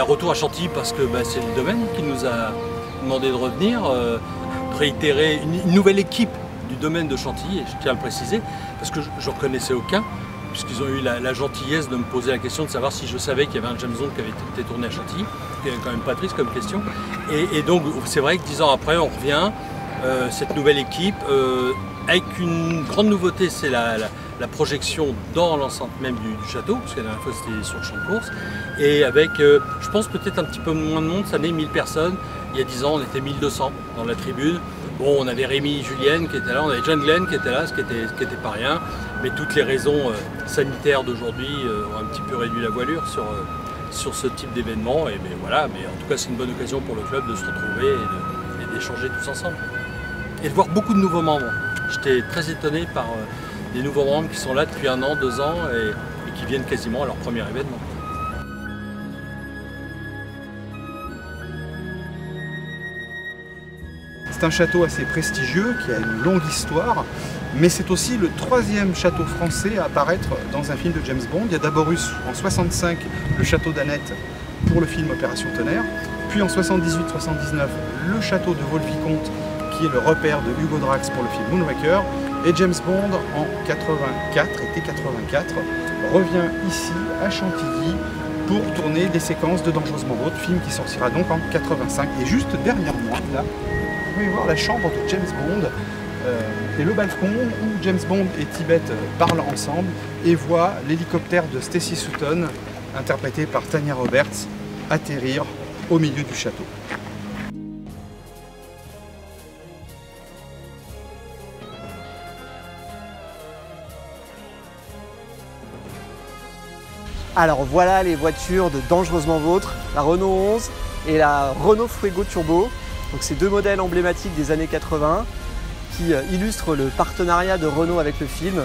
Retour à Chantilly parce que c'est le domaine qui nous a demandé de revenir, réitérer une nouvelle équipe du domaine de Chantilly, et je tiens à le préciser, parce que je n'en connaissais aucun, puisqu'ils ont eu la gentillesse de me poser la question de savoir si je savais qu'il y avait un James Bond qui avait été tourné à Chantilly, ce qui est quand même pas triste comme question. Et donc c'est vrai que 10 ans après on revient, cette nouvelle équipe, avec une grande nouveauté, c'est la projection dans l'enceinte même du château, parce que la dernière fois c'était sur le champ de course, et avec, je pense peut-être un petit peu moins de monde, ça n'est 1000 personnes, il y a 10 ans on était 1200 dans la tribune. Bon, on avait Rémi Julienne qui était là, on avait John Glenn qui était là, ce qui était pas rien, mais toutes les raisons sanitaires d'aujourd'hui ont un petit peu réduit la voilure sur ce type d'événement, mais en tout cas c'est une bonne occasion pour le club de se retrouver et d'échanger tous ensemble. Et de voir beaucoup de nouveaux membres. J'étais très étonné par des nouveaux membres qui sont là depuis 1 an, 2 ans et qui viennent quasiment à leur premier événement. C'est un château assez prestigieux qui a une longue histoire, mais c'est aussi le 3e château français à apparaître dans un film de James Bond. Il y a d'abord eu en 65 le château d'Annette pour le film Opération Tonnerre, puis en 78-79 le château de Vaux-le-Vicomte qui est le repère de Hugo Drax pour le film Moonraker, et James Bond en 84, été 84, revient ici à Chantilly pour tourner des séquences de Dangereusement Vôtre, film qui sortira donc en 85. Et juste derrière moi, là, vous pouvez voir la chambre de James Bond et le balcon où James Bond et Tibet parlent ensemble et voient l'hélicoptère de Stacy Sutton, interprété par Tanya Roberts, atterrir au milieu du château. Alors voilà les voitures de Dangereusement Vôtre, la Renault 11 et la Renault Fuego Turbo. Donc ces 2 modèles emblématiques des années 80 qui illustrent le partenariat de Renault avec le film.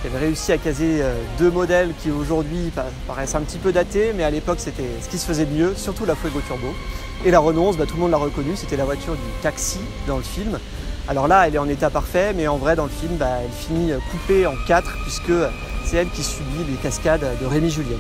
Il avait réussi à caser 2 modèles qui aujourd'hui paraissent un petit peu datés, mais à l'époque c'était ce qui se faisait de mieux, surtout la Fuego Turbo. Et la Renault 11, tout le monde l'a reconnue, c'était la voiture du taxi dans le film. Alors là, elle est en état parfait, mais en vrai dans le film, elle finit coupée en 4 puisque c'est elle qui subit les cascades de Rémi Julienne.